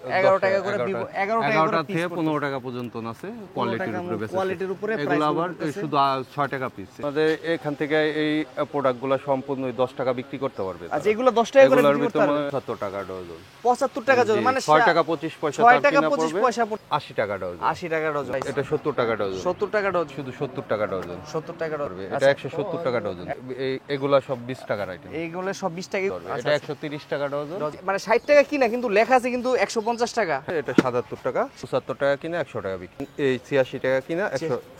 11 টাকা করে 11 টাকা করে থেকে 15 টাকা পর্যন্ত আছে কোয়ালিটির উপরে এগুলো আবার শুধু 6 টাকা পিস। আমাদের এখান থেকে এই প্রোডাক্টগুলো সম্পূর্ণ 10 টাকা বিক্রি করতে পারবে। আচ্ছা, এগুলো 10 টাকা করে বিক্রি করতে পারবে। 70 টাকা ডজন। 75 টাকা ডজন, মানে 6 টাকা 25 পয়সা 6 টাকা 25 পয়সা 80 টাকা ডজন। 80 টাকা ডজন। এটা 70 টাকা ডজন। 70 টাকা ডজন, শুধু 70 টাকা ডজন। 70 টাকা ডজন। এটা 170 টাকা ডজন। এগুলা সব 20 টাকার আইটেম। এইগুলো সব 20 টাকা। এটা 130 টাকা ডজন। মানে 60 টাকা কিনা, কিন্তু লেখা আছে কিন্তু 150 টাকা। এটা 77 টাকা, 75 টাকা কিনা 100 টাকা বিক্রি। এই 86 টাকা কিনা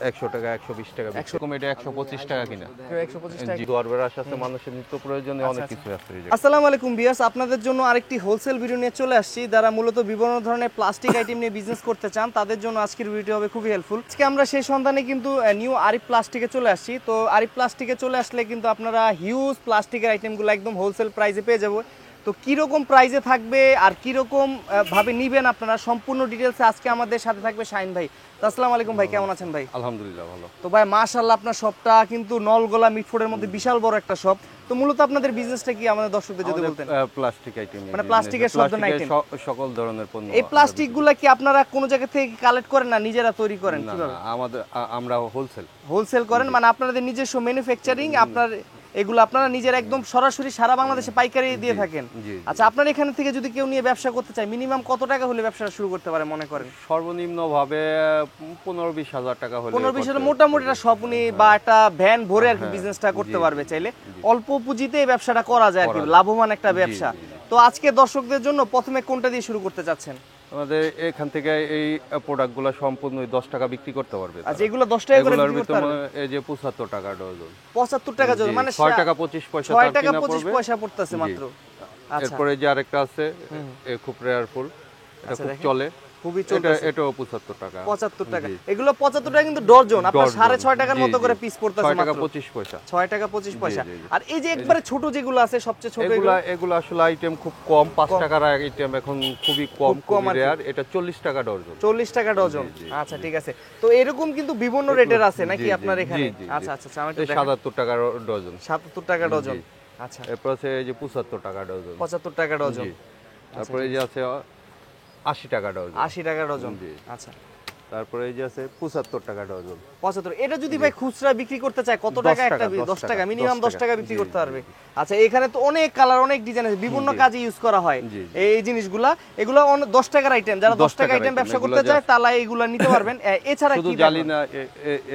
100 টাকা 120 টাকা বিক্রি। কম এটা 125 টাকা কিনা। 125 টাকা। দোয়ারবের আসছে মানুষের নিত্য প্রয়োজনীয় অনেক কিছু আছে। আসসালামু আলাইকুম ভিউয়ার্স, আপনাদের জন্য আরেকটি হোলসেল ভিডিও নিয়ে চলে আসছি। যারা মূলত বিভিন্ন ধরনের প্লাস্টিক আইটেম নিয়ে বিজনেস করতে চান তাদের জন্য আজকের ভিডিও হবে খুবই হেল্পফুল। আজকে আমরা সেই সন্ধানে কিন্তু নিউ আরিফ প্লাস্টিকে চলে আসছি। তো আরিফ প্লাস্টিকে চলে আসলে কিন্তু আপনারা হিউজ প্লাস্টিকের আইটেমগুলো একদম হোলসেল প্রাইসে পেয়ে যাবো। তো কীরকম প্রাইসে থাকবে আর কীরকম ভাবে নিবেন আপনারা, সম্পূর্ণ ডিটেলসে আজকে আমাদের সাথে থাকবে শাহিন ভাই। তো আসসালামু আলাইকুম ভাই, কেমন আছেন ভাই? আলহামদুলিল্লাহ ভালো। তো ভাই মাশাআল্লাহ, আপনার শপটা কিন্তু নলগোলা মিটফোর্ডের মধ্যে বিশাল বড় একটা শপ। তো মূলত আপনাদের বিজনেসটা কি আমাদের দর্শকদের যদি বলতেন? প্লাস্টিক আইটেম, মানে প্লাস্টিকের সব ধরনের আইটেম, সকল ধরনের পণ্য। এই প্লাস্টিকগুলো কি আপনারা কোন জায়গা থেকে কালেক্ট করেন না নিজেরা তৈরি করেন? কিভাবে? আমরা হোলসেল করেন, মানে আপনাদের নিজস্ব ম্যানুফ্যাকচারিং, আপনার এগুলো আপনারা নিজেরা একদম সরাসরি সারা বাংলাদেশে পাইকারি দিয়ে থাকেন। আচ্ছা, আপনার এখান থেকে যদি কেউ নিয়ে ব্যবসা করতে চায় মিনিমাম কত টাকা হলে ব্যবসা শুরু করতে পারে মনে করেন? সর্বনিম্ন ভাবে 15-20 হাজার টাকা হলে, 15-20 হাজার মোটামুটি একটা স্বপ্নি বা একটা ভ্যান ভরে আর কি বিজনেসটা করতে পারবে চাইলে। অল্প পুঁজিতে এই ব্যবসাটা করা যায় আর কি, লাভবান একটা ব্যবসা। তো আজকে দর্শকদের জন্য প্রথমে কোনটা দিয়ে শুরু করতে চাচ্ছেন? আমাদের এখান থেকে এই প্রোডাক্টগুলো সম্পূর্ণ 10 টাকা বিক্রি করতে পারবে। আচ্ছা, এগুলো 10 টাকা করে বিক্রি করতে পারবে। এই যে 75 টাকা ডজন। 75 টাকা ডজন, মানে 6 টাকা 25 পয়সা 6 টাকা 25 পয়সা পড়তেছে মাত্র। আচ্ছা, এরপরে যে আরেকটা আছে, খুব রেয়ার ফুল, এটা খুব চলে, খুবই চলে, এটাও 75 টাকা। 75 টাকা। এগুলো 75 টাকা কিন্তু ডজন, আপনার 6.5 টাকার মতো করে পিস পড়তেছে মাত্র। 6 টাকা 25 পয়সা। 6 টাকা 25 পয়সা। আর এই যে একবারে ছোট যেগুলো আছে, সবচেয়ে ছোট এগুলো আসলে আইটেম খুব কম, 5 টাকার আইটেম এখন খুবই কম রেয়ার। এটা 40 টাকা ডজন। 40 টাকা ডজন। আচ্ছা, ঠিক আছে। তো এরকম কিন্তু বিভিন্ন রেটের আছে নাকি আপনার এখানে? আচ্ছা আচ্ছা, আমি একটু 77 টাকা ডজন। 77 টাকা ডজন। আচ্ছা, এরপর আছে এই যে 75 টাকা ডজন। 75 টাকা ডজন। তারপরে এই যে আছে 80 টাকা ডজন। 80 টাকা ডজন। আচ্ছা, তারপরে এই যে আছে 75 টাকা ডজন। 75। এটা যদি ভাই খুচরা বিক্রি করতে চায় কত টাকা একটা? 10 টাকা, মিনিমাম 10 টাকা বিক্রি করতে পারবে। আচ্ছা, এখানে তো অনেক কালার, অনেক ডিজাইন আছে, বিভিন্ন কাজে ইউজ করা হয় এই জিনিসগুলা। এগুলো 10 টাকার আইটেম, যারা 10 টাকা আইটেম ব্যবসা করতে চায় তারা এগুলা নিতে পারবেন। এছাড়া কি জানি না,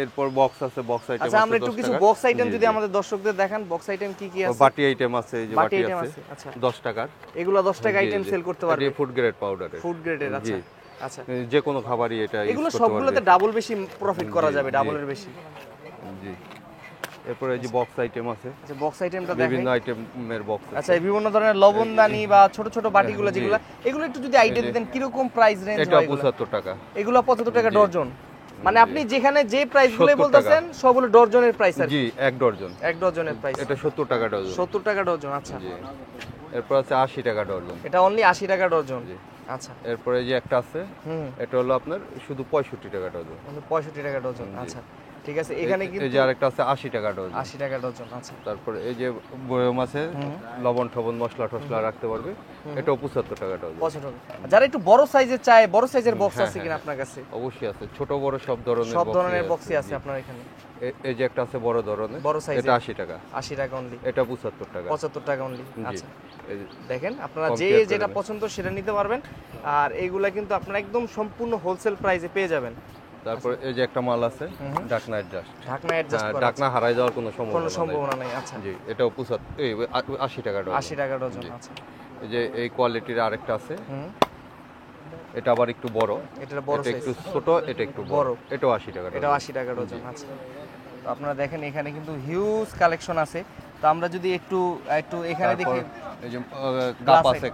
এরপর বক্স আছে, বক্স আইটেম আছে। আচ্ছা, আমরা একটু কিছু বক্স আইটেম যদি আমাদের দর্শকদের দেখান, বক্স আইটেম কি কি আছে? বাটি আইটেম আছে, এই যে বাটি আছে। আচ্ছা, 10 টাকার। এগুলো 10 টাকা আইটেম সেল করতে পারবে। এটা ফুড গ্রেড পাউডারের। ফুড গ্রেডের। আচ্ছা আচ্ছা, যে কোনো খাবারই এটা ইউজ করতে পারবে। এগুলো সবগুলোতে ডাবল বেশি প্রফিট করা যাবে, ডাবলের বেশি। জি। এরপর এই যে বক্স আইটেম আছে। আচ্ছা, বক্স আইটেমটা দেখেন, বিভিন্ন আইটেমের বক্স আছে। আচ্ছা, বিভিন্ন ধরনের লবণদানি বা ছোট ছোট বাটিগুলো যেগুলো, এগুলো একটু যদি আইডিয়া দিতেন কি রকম প্রাইস রেঞ্জ হয়? এটা 75 টাকা। এগুলো 75 টাকা ডজন। মানে আপনি যেখানে যে প্রাইসগুলো বলতেছেন সবগুলো ডজনের প্রাইস আর কি? জি, এক ডজন। এক ডজনের প্রাইস। এটা 70 টাকা ডজন। 70 টাকা ডজন। আচ্ছা, জি। এরপর আছে 80 টাকা ডজন। এটা অনলি 80 টাকা ডজন। আচ্ছা, এরপরে যে একটা আছে, এটা হলো আপনার শুধু 65 টাকা ডজন। 65 টাকা ডজন। আচ্ছা, ঠিক আছে। এখানে কিন্তু এই যে আরেকটা আছে 80 টাকা ডজন। 80 টাকা ডজন। আচ্ছা, তারপরে এই যে বয়ম আছে, লবণ টবণ মশলা টসলা রাখতে পারবে, এটাও 75 টাকা ডজন। 75 টাকা। যারা একটু বড় সাইজের চায়, বড় সাইজের বক্স আছে কিনা আপনার কাছে? অবশ্যই আছে, ছোট বড় সব ধরনের বক্সই আছে আপনার এখানে। এই যে একটা আছে বড় ধরনের, বড় সাইজ, এটা 80 টাকা। 80 টাকা অনলি। এটা 75 টাকা। 75 টাকা অনলি। আচ্ছা, দেখেন আপনারা যে যেটা পছন্দ সেটা নিতে পারবেন। আর এইগুলা কিন্তু আপনারা একদম সম্পূর্ণ হোলসেল প্রাইসে পেয়ে যাবেন। তারপর এই যে একটা মাল আছে, ঢাকনা অ্যাডজাস্ট। ঢাকনা অ্যাডজাস্ট করা, ঢাকনা হারাই যাওয়ার কোনো সম্ভাবনা নাই। আচ্ছা, জি, এটাও 80 টাকা ডজন। 80 টাকা ডজন। আচ্ছা, এই যে এই কোয়ালিটির আরেকটা আছে, এটা আবার একটু বড়, এটা বড় সাইজ, একটু ছোট, এটা একটু বড়, এটাও 80 টাকা ডজন। এটাও 80 টাকা ডজন। আচ্ছা, তো আপনারা দেখেন এখানে কিন্তু হিউজ কালেকশন আছে। তো আমরা যদি একটু এখানে দেখি, এই যে কাপ আছে,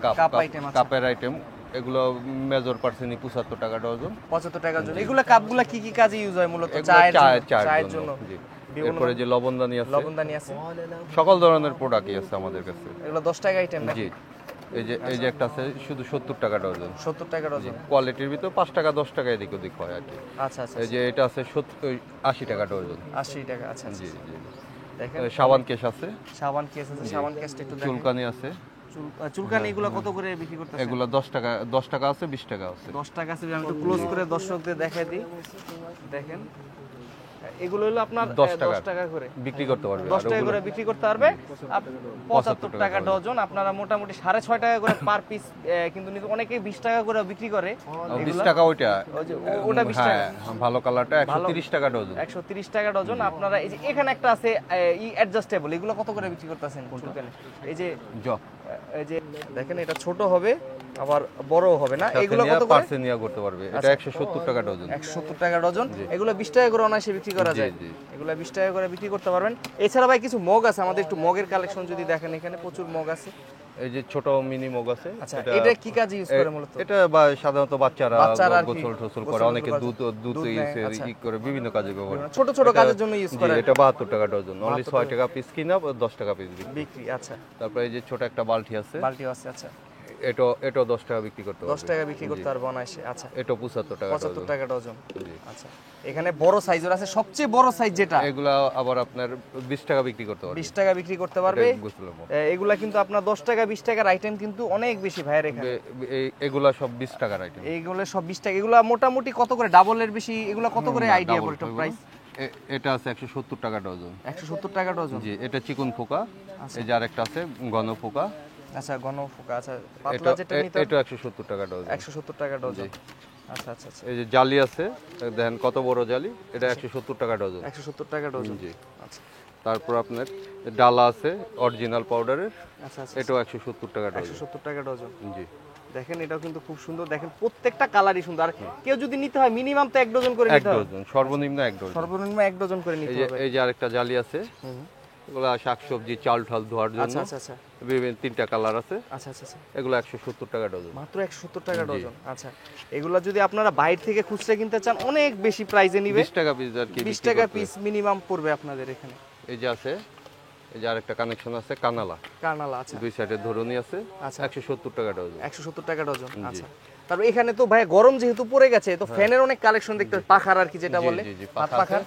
কাপের আইটেম, এগুলো মেজর পার্সেন্ট 75 টাকা ডজন। 75 টাকা ডজন। এগুলো কাপগুলো কি কি কাজে ইউজ হয়? মূলত চায়ের জন্য। এরপরে যে লবণদানি আছে, সকল ধরনের প্রোডাক্টই আছে আমাদের কাছে। এগুলো 10 টাকা আইটেম নাকি? জি। এই যে একটা আছে শুধু 70 টাকা ডজন। 70 টাকা ডজন। কোয়ালিটির ভিতর 5 টাকা 10 টাকা এদিক ওদিক হয় আর কি। আচ্ছা আচ্ছা। এই যে এটা আছে 80 টাকা ডজন। 80 টাকা। আচ্ছা, জি জি। দেখেন সাবান কেস আছে, সাবান কেস আছে, সাবান কেসটা একটু দেখেন। চুলকানি আছে, চুলকানি এগুলো কত করে বিক্রি করতেছেন? এগুলা 10 টাকা আছে, 20 টাকা আছে। 10 টাকা আছে। আমি একটু ক্লোজ করে দর্শকদের দেখাই দিই। দেখেন এগুলো হলো আপনার 10 টাকা করে বিক্রি করতে পারবে। 10 টাকা করে বিক্রি করতে পারবে। 75 টাকা ডজন। আপনারা মোটামুটি 6.5 টাকা করে পার পিস কিন্তু অনেকেই 20 টাকা করে বিক্রি করে। 20 টাকা ওইটা, ওটা 20 টাকা। হ্যাঁ, ভালো কালারটা 130 টাকা ডজন। 130 টাকা ডজন। আপনারা এই যে এখানে একটা আছে অ্যাডজাস্টেবল, এগুলো কত করে বিক্রি করতেছেন? এই যে এই যে দেখেন এটা ছোট হবে আবার বড় হবে না, এগুলো কত করে? পার্সেনিয়া করতে পারবে। এটা 170 টাকা ডজন। 170 টাকা ডজন। এগুলো 20 টাকা করে অনায়াসে বিক্রি করা যায়। এগুলো 20 টাকা করে বিক্রি করতে পারবেন। এছাড়া ভাই কিছু মগ আছে, আমাদের একটু মগের কালেকশন যদি দেখেন, এখানে প্রচুর মগ আছে। এই যে ছোট মিনি মগ আছে। আচ্ছা, এটা কি কাজে ইউজ করে মূলত? এটা সাধারণত বাচ্চারা গোসল টোসল করে, অনেকে দুধ ই করে বিভিন্ন কাজে ব্যবহার করে। ছোট ছোট কাজের জন্য ইউজ করে। এটা 72 টাকা ডজন। অনলি 6 টাকা পিস কিনা, 10 টাকা পিস বিক্রি। আচ্ছা, তারপরে এই যে ছোট একটা বালতি আছে। আচ্ছা, এটা 10 টাকা বিক্রি করতে পারবে। 10 টাকা বিক্রি করতে পারবে অনায়াসে। আচ্ছা, এটা 75 টাকা 75 টাকা ডজন। আচ্ছা, এখানে বড় সাইজের আছে, সবচেয়ে বড় সাইজ যেটা, এগুলা আবার আপনার 20 টাকা বিক্রি করতে পারবে। 20 টাকা বিক্রি করতে পারবে। এগুলা কিন্তু আপনার 10 টাকা 20 টাকার আইটেম কিন্তু অনেক বেশি ভাইয়ের এখানে। এগুলা সব 20 টাকার আইটেম। এইগুলো সব 20 টাকা। এগুলা মোটামুটি কত করে? ডাবলের বেশি। এগুলা কত করে আইডিয়া করে প্রাইস? এটা আছে 170 টাকা ডজন। 170 টাকা ডজন। জি, এটা চিকন ফোকা। এই যে আরেকটা আছে ঘন ফোকা। আচ্ছা, ঘন ফোকা। আচ্ছা, পাতলা যেটা নিতে এটা 170 টাকা ডজন। 170 টাকা ডজন। আচ্ছা আচ্ছা আচ্ছা। এই যে জালি আছে, দেখেন কত বড় জালি, এটা 170 টাকা ডজন। 170 টাকা ডজন। জি। আচ্ছা, তারপর আপনার ডালা আছে অরিজিনাল পাউডারের। আচ্ছা আচ্ছা। এটাও 170 টাকা ডজন। 170 টাকা ডজন। জি। দেখেন এটাও কিন্তু খুব সুন্দর। দেখেন প্রত্যেকটা কালারই সুন্দর। আর কেউ যদি নিতে হয় মিনিমাম তো 1 ডজন করে নিতে হবে। 1 ডজন, সর্বনিম্ন 1 ডজন। সর্বনিম্ন 1 ডজন করে নিতে হবে। এই যে আরেকটা জালি আছে, এগুলা শাকসবজি চাল ঠাল ধোয়ার জন্য। আচ্ছা আচ্ছা আচ্ছা। বিভিন্ন 3টা কালার আছে। আচ্ছা আচ্ছা আচ্ছা। এগুলো 170 টাকা ডজন। মাত্র 170 টাকা ডজন। আচ্ছা, এগুলা যদি আপনারা বাইরে থেকে খুচরা কিনতে চান অনেক বেশি প্রাইসে নিবে। 20 টাকা পিস আর কি। 20 টাকা পিস মিনিমাম পড়বে আপনাদের এখানে। এই যে আছে, এই যে আরেকটা কানেকশন আছে কানালা। আচ্ছা। দুই সাইডে ধরনী আছে। আচ্ছা, 170 টাকা ডজন। 170 টাকা ডজন। আচ্ছা, তারপর এখানে তো ভাই গরম যেহেতু পড়ে গেছে, তো ফ্যানের অনেক কালেকশন দেখতে পাখার আর কি যেটা বলে, হাত পাখার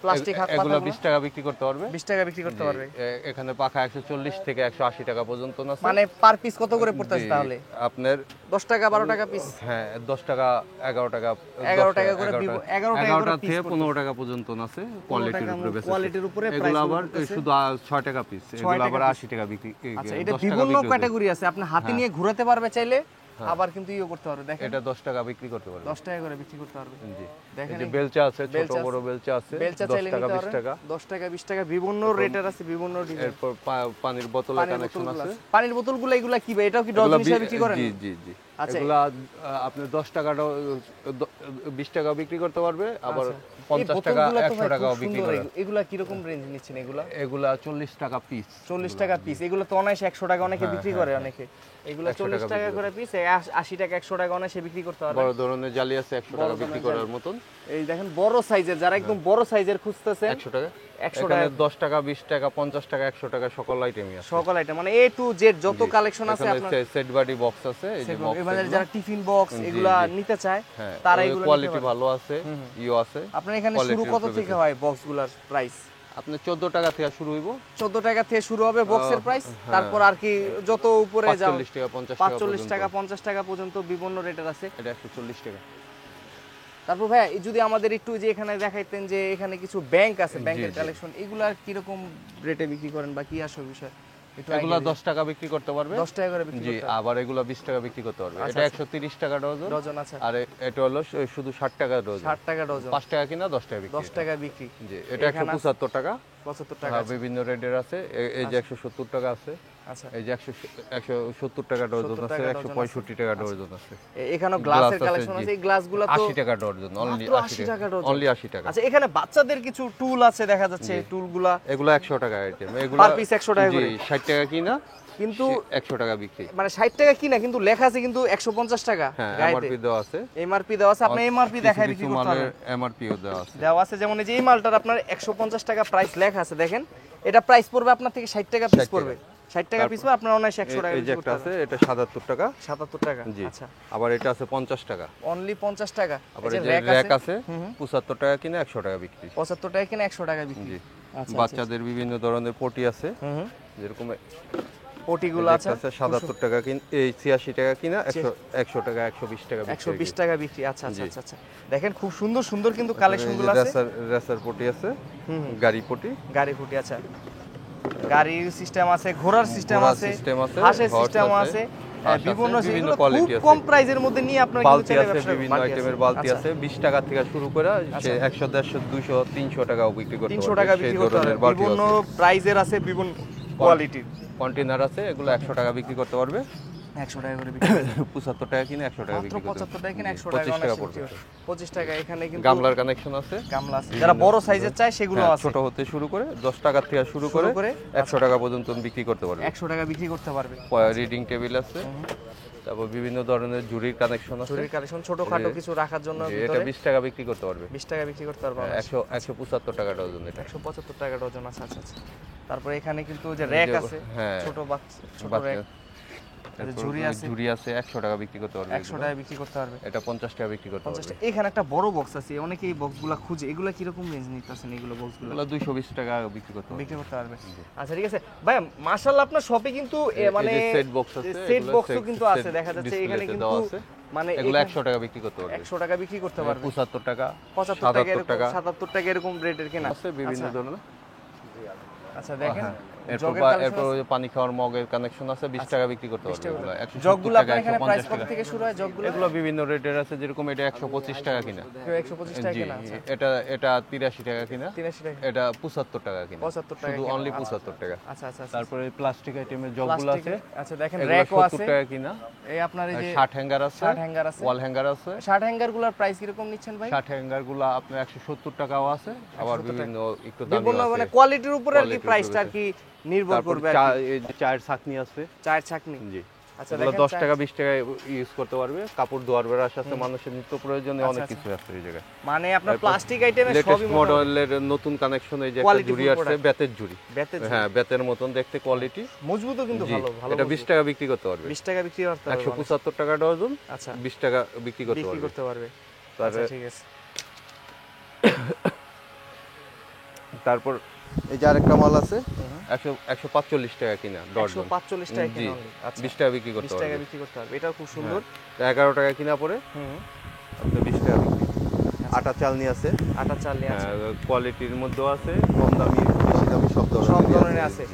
প্লাস্টিক হাত পাখা, এগুলো 20 টাকা বিক্রি করতে পারবে। 20 টাকা বিক্রি করতে পারবে। এখানে পাখা 140 থেকে 180 টাকা পর্যন্ত আছে। মানে পার পিস কত করে পড়তেছে তাহলে? আপনার 10 টাকা 12 টাকা পিস। হ্যাঁ, 10 টাকা 11 টাকা 11 টাকা করে 11 টাকা করে থেকে 15 টাকা পর্যন্ত আছে কোয়ালিটির উপরে বেশি। কোয়ালিটির উপরে প্রাইস। এগুলো আবার শুধু 6 টাকা পিস, এগুলো আবার 80 টাকা বিক্রি। আচ্ছা, এটা বিভিন্ন ক্যাটাগরি আছে, আপনি হাতে নিয়ে ঘোরাতে পারবে চাইলে, আবার কিন্তু ইও করতে পারবে। দেখেন এটা 10 টাকা বিক্রি করতে পারবে। 10 টাকা করে বিক্রি করতে পারবে। জি। দেখেন এই যে বেলচা আছে, ছোট বড় বেলচা আছে। 10 টাকা 20 টাকা। 10 টাকা 20 টাকা বিভিন্ন রেটের আছে, বিভিন্ন ডিজাইন। এরপর পানির বোতলের কানেকশন আছে। পানির বোতলগুলো এগুলা কি ভাই? এটাও কি ডজন হিসেবে বিক্রি করেন? জি জি জি। আচ্ছা, এগুলা আপনি 10 টাকা 20 টাকা বিক্রি করতে পারবে, আবার 50 টাকা 100 টাকাও বিক্রি করে। এগুলা কি রকম রেঞ্জ নিচ্ছেন এগুলা? এগুলা 40 টাকা পিস। 40 টাকা পিস। এগুলো তো অনায়াসে 100 টাকা অনেকে বিক্রি করে অনেকে। এগুলো 40 টাকা করে পিস, 80 টাকা 100 টাকা অনায়াসে বিক্রি করতে পারবে। বড় ধরনের জালি আছে 100 টাকা বিক্রি করার মতন। এই দেখেন বড় সাইজের, যারা একদম বড় সাইজের খুঁজতেছেন 100 টাকা। 100 টাকা, 10 টাকা 20 টাকা 50 টাকা 100 টাকা সকল আইটেমই আছে। সকল আইটেম মানে A to Z যত কালেকশন আছে আপনার। সেট বডি বক্স আছে, এই যে বক্স, এবারে যারা টিফিন বক্স এগুলা নিতে চায় তারা এগুলো কোয়ালিটি ভালো আছে, ইও আছে। আপনার এখানে শুরু কত থেকে হয় বক্সগুলোর প্রাইস? আপনি 14 টাকা থেকে শুরু হইব। 14 টাকা থেকে শুরু হবে বক্সের প্রাইস। তারপর আর কি যত উপরে যাও 45 টাকা 50 টাকা 45 টাকা 50 টাকা পর্যন্ত বিভিন্ন রেটের আছে। এটা 140 টাকা। তারপর ভাই যদি আমাদের একটু যে এখানে দেখাইতেন যে এখানে কিছু ব্যাংক আছে, ব্যাংকের কালেকশন, এগুলা কি রকম রেটে বিক্রি করেন বা কি আসল বিষয়? এগুলা 10 টাকা বিক্রি করতে পারবে। 10 টাকা করে বিক্রি জি, আবার এগুলা 20 টাকা বিক্রি করতে পারবে। এটা 130 টাকা ডজন। আচ্ছা। আর এটা হলো শুধু 60 টাকা ডজন। 60 টাকা ডজন। 5 টাকা কিনা 10 টাকা বিক্রি। 10 টাকা বিক্রি। জি, এটা 175 টাকা। 75 টাকা। বিভিন্ন রেটের আছে। এই যে 170 টাকা আছে। আচ্ছা, এই যে 170 টাকা ডজন আছে, 165 টাকা ডজন আছে। এখানে গ্লাসের কালেকশন আছে। এই গ্লাসগুলো তো 80 টাকা ডজন, অনলি 80 টাকা ডজন। অনলি 80 টাকা। আচ্ছা, এখানে বাচ্চাদের কিছু টুল আছে দেখা যাচ্ছে, টুলগুলা এগুলো 100 টাকা আইটেম। এগুলো পার পিস 100 টাকা করে। জি, 60 টাকা কিনা কিন্তু 100 টাকা বিক্রি। মানে 60 টাকা কিনা কিন্তু লেখা আছে কিন্তু 150 টাকা হ্যাঁ, গায়েতে। এমআরপি দেওয়া আছে। এমআরপি দেওয়া আছে, আপনি এমআরপি দেখাই বিক্রি করতে পারবেন। এমআরপিও দেওয়া আছে। দেওয়া আছে, যেমন এই যে এই মালটার আপনার 150 টাকা প্রাইস লেখা আছে। দেখেন এটা প্রাইস পড়বে আপনার থেকে 60 টাকা পিস পড়বে। 60 টাকা পিস পড়বে, আপনার অনায়াসে 100 টাকা এই যে একটা আছে, এটা 77 টাকা। 77 টাকা। আচ্ছা, আবার এটা আছে 50 টাকা। অনলি 50 টাকা। আবার এই যে র‍্যাক আছে 75 টাকা কিনা 100 টাকা বিক্রি। 75 টাকা কিনা 100 টাকা বিক্রি। জি। বাচ্চাদের বিভিন্ন ধরনের পটি আছে, যেরকম পটিগুলো আছে 77 টাকা এই 86 টাকা কিনা 100 টাকা 120 টাকা 120 টাকা বিক্রি। আচ্ছা আচ্ছা আচ্ছা আচ্ছা, দেখেন খুব সুন্দর সুন্দর কিন্তু কালেকশনগুলো আছে। রেসার পটি আছে, গাড়ি পটি আছে, গাড়ির সিস্টেম আছে, ঘোড়ার সিস্টেম আছে, হাঁসের সিস্টেম আছে, বিভিন্ন কোয়ালিটি আছে। কম প্রাইসের মধ্যে নিয়ে আপনারা কিন্তু চাইলে ব্যবসা বিভিন্ন আইটেমের বালতি আছে 20 টাকা থেকে শুরু করে 100 150 200 300 টাকাও বিক্রি করতে পারবে। 300 টাকা বিক্রি করতে পারবে। বিভিন্ন প্রাইজের আছে, বিভিন্ন কোয়ালিটির কন্টেইনার আছে, এগুলো 100 টাকা বিক্রি করতে পারবে। 100 টাকা করে বিক্রি 75 টাকা কিনে 100 টাকা বিক্রি করতে 75 টাকা কিনে 100 টাকা পড়বে। 25 টাকা। এখানে কিন্তু গামলার কানেকশন আছে, গামলা আছে, যারা বড় সাইজের চায় সেগুলো আছে। ছোট হতে শুরু করে 10 টাকা থেকে শুরু করে 100 টাকা পর্যন্ত বিক্রি করতে পারবে। 100 টাকা বিক্রি করতে পারবে। রিডিং টেবিল আছে, তারপর বিভিন্ন ধরনের ঝুড়ির কানেকশন আছে। ঝুড়ির কানেকশন ছোটখাটো কিছু রাখার জন্য এটা 20 টাকা বিক্রি করতে পারবে। 20 টাকা বিক্রি করতে পারবে। 175 টাকা ডজন এটা। 175 টাকা ডজন আছে। আচ্ছা আচ্ছা। তারপরে এখানে কিন্তু যে র‍্যাক আছে, ছোট বাচ্চা ছোট র‍্যাক, ঝুড়ি আছে 100 টাকা বিক্রি করতে পারবে। 100 টাকা বিক্রি করতে পারবে। এটা 50 টাকা বিক্রি করতে পারবে। এখানে একটা বড় বক্স আছে, অনেকে এই বক্সগুলো খুঁজে। এগুলো কি রকম রেঞ্জ নিতেছেন এগুলো বক্সগুলো? এগুলো 220 টাকা বিক্রি করতে পারবে। আচ্ছা ঠিক আছে ভাই, মাশাআল্লাহ আপনার শপে কিন্তু মানে সেট বক্স আছে, সেট বক্সও কিন্তু আছে দেখা যাচ্ছে এখানে কিন্তু মানে এগুলো 100 টাকা বিক্রি করতে পারবে। 100 টাকা বিক্রি করতে পারবে। 75 টাকা 75 টাকা 77 টাকা এরকম রেটের কেনা আছে বিভিন্ন ধরনের। আচ্ছা দেখেন, এরপর পানি খাওয়ার মগের কানেকশন আছে 20 টাকা বিক্রি করতে পারবে। জগগুলো আপনার এখানে প্রাইস কত থেকে শুরু হয়? জগগুলো এগুলো বিভিন্ন রেটের আছে, যেরকম এটা 125 টাকা কিনা। 125 টাকা কিনা। এটা 83 টাকা কিনা। 83 টাকা। এটা 75 টাকা কিনা। 75 টাকা শুধু অনলি 75 টাকা। আচ্ছা আচ্ছা। তারপরে প্লাস্টিক আইটেমের জগগুলো আছে। আচ্ছা দেখেন, র‍্যাকও আছে 70 টাকা কিনা। এই আপনার এই যে 60 হ্যাঙ্গার আছে, 60 হ্যাঙ্গার আছে, ওয়াল হ্যাঙ্গার আছে। 60 হ্যাঙ্গারগুলোর প্রাইস কি রকম নিচ্ছেন ভাই? 60 হ্যাঙ্গারগুলো আপনার 170 টাকাও আছে, আবার বিভিন্ন একটু দামি আছে। মানে কোয়ালিটির উপরে আর কি প্রাইসটা আর কি নির্ভর করবে। চায়ের ছাকনি আছে, চায়ের ছাকনি। জি। আচ্ছা এগুলো 10 টাকা 20 টাকা ইউজ করতে পারবে। কাপড় ধোয়ার ব্রাশ আছে, মানুষের নিত্য প্রয়োজনীয় অনেক কিছু আছে এই জায়গায়। মানে আপনার প্লাস্টিক আইটেমের সবই মডেলের নতুন কানেকশন, এই যে একটা ঝুড়ি আছে, বেতের ঝুড়ি। হ্যাঁ, বেতের মতন দেখতে, কোয়ালিটি মজবুতও কিন্তু ভালো ভালো। এটা 20 টাকা বিক্রি করতে পারবে। 20 টাকা বিক্রি করতে পারবে। 175 টাকা ডজন। আচ্ছা, 20 টাকা বিক্রি করতে পারবে। আচ্ছা ঠিক আছে। তারপর এই যে আরেকটা মাল আছে 145 টাকা কিনা ডজন। 145 টাকা কিনা। আচ্ছা, 20 টাকা বিক্রি করতে পারবে। 20 টাকা বিক্রি করতে পারবে। এটা খুব সুন্দর। 11 টাকা কিনা পড়ে আপনি 20 টাকা বিক্রি। আটা চালনি আছে, আটা চালনি আছে, কোয়ালিটির মধ্যেও আছে, কম দামি বেশি দামি সব ধরনের আছে।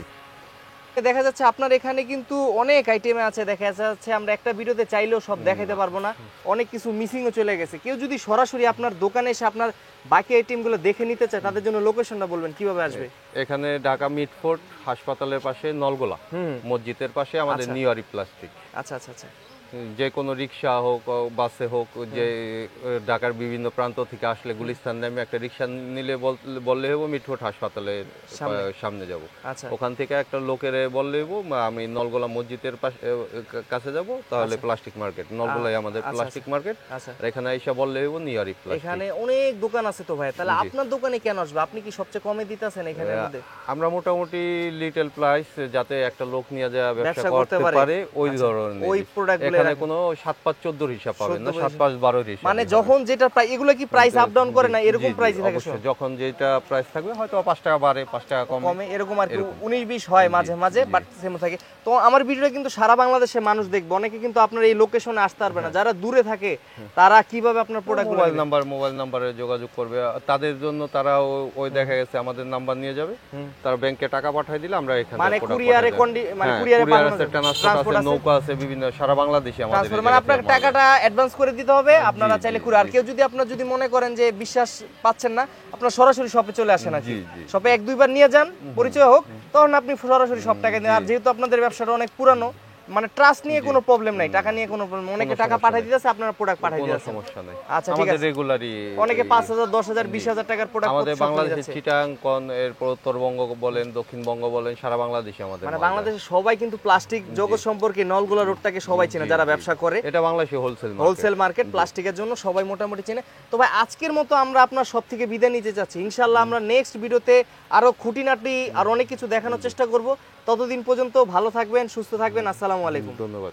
দেখা যাচ্ছে আপনার এখানে কিন্তু অনেক আইটেমে আছে। দেখা যাচ্ছে আমরা একটা ভিডিওতে চাইলেও সব দেখাইতে পারবো না, অনেক কিছু মিসিংও চলে গেছে। কেউ যদি সরাসরি আপনার দোকানে এসে আপনার বাকি আইটেমগুলো দেখে নিতে চায়, তাদের জন্য লোকেশনটা বলবেন, কিভাবে আসবে? এখানে ঢাকা মিটফোর্ট হাসপাতালের পাশে, নলগোলা মসজিদের পাশে আমাদের নিউ আরিফ প্লাস্টিক। আচ্ছা আচ্ছা আচ্ছা। যে কোনো রিক্সা হোক, বাসে হোক, যে ঢাকার বিভিন্ন প্রান্ত থেকে আসলে গুলিস্তান নামে একটা রিক্সা নিলে বললে হবো মিটফোর্ট হাসপাতালের সামনে যাব। ওখান থেকে একটা লোকের বললে হবো আমি নলগোলা মসজিদের কাছে যাব, তাহলে প্লাস্টিক মার্কেট, নলগোলাই আমাদের প্লাস্টিক মার্কেট। এখানে এসে বললে হবো নিউ আরিফ প্লাস্টিক। এখানে অনেক দোকান আছে তো ভাই, তাহলে আপনার দোকানে কেন আসবে? আপনি কি সবচেয়ে কমে দিতেছেন এখানে? আমরা মোটামুটি লিটল প্রাইস, যাতে একটা লোক নিয়ে যায় ব্যবসা করতে পারে, ওই ধরনের ওই প্রোডাক্ট। এখানে কোনো 7-5-14 হিসাব পাবেন না, 7-5-12 হিসাব। মানে যখন যেটা প্রাইস, এগুলো কি প্রাইস আপ ডাউন করে না? এরকম প্রাইসই থাকে। যখন যেটা প্রাইস থাকবে, হয়তো 5 টাকা বাড়ে, 5 টাকা কমে, এরকম আর কি 19-20 হয় মাঝে মাঝে, বাট সেম থাকে। তো আমার ভিডিওটা কিন্তু সারা বাংলাদেশে মানুষ দেখবে, অনেকে কিন্তু আপনার এই লোকেশনে আসতে পারবে না। যারা দূরে থাকে তারা কিভাবে আপনার প্রোডাক্ট? মোবাইল নাম্বারে যোগাযোগ করবে। তাদের জন্য তারা ওই দেখা গেছে আমাদের নাম্বার নিয়ে যাবে, তারা ব্যাংকে টাকা পাঠিয়ে দিলে আমরা এখানে মানে কুরিয়ারে মানে কুরিয়ারে ট্রান্সপোর্ট আছে, নৌকা আছে, বিভিন্ন সারা বাংলাদেশে আমাদের। মানে আপনার টাকাটা অ্যাডভান্স করে দিতে হবে, আপনারা চাইলে কুরিয়ার। আর কেউ যদি আপনারা যদি মনে করেন যে বিশ্বাস পাচ্ছেন না, আপনারা সরাসরি শপে চলে আসেন। আর কি শপে 1-2 বার নিয়ে যান, পরিচয় হোক, তখন আপনি সরাসরি সব টাকা দেন। আর যেহেতু আপনাদের ব্যবসাটা অনেক পুরানো, মানে ট্রাস্ট নিয়ে কোনো প্রবলেম নাই, টাকা নিয়ে কোনো প্রবলেম। অনেকে টাকা পাঠিয়ে দিতেছে, আপনারা প্রোডাক্ট পাঠিয়ে দিতেছেন, সমস্যা নাই। আচ্ছা ঠিক আছে। রেগুলারই অনেকে 5,000 10,000 20,000 টাকার প্রোডাক্ট আমাদের বাংলাদেশে চিটাং কোন এর উত্তরবঙ্গ বলেন, দক্ষিণবঙ্গ বলেন, সারা বাংলাদেশে আমাদের। মানে বাংলাদেশে সবাই কিন্তু প্লাস্টিক জগৎ সম্পর্কে, নলগোলা রোডটাকে সবাই চেনে যারা ব্যবসা করে। এটা বাংলাদেশে হোলসেল মার্কেট প্লাস্টিকের জন্য সবাই মোটামুটি চেনে। তো ভাই আজকের মতো আমরা আপনার সব থেকে বিদায় নিতে যাচ্ছি। ইনশাআল্লাহ আমরা নেক্সট ভিডিওতে আরো খুঁটিনাটি আর অনেক কিছু দেখানোর চেষ্টা করব। ততদিন পর্যন্ত ভালো থাকবেন, সুস্থ থাকবেন। আসসালামু আলাইকুম। ধন্যবাদ।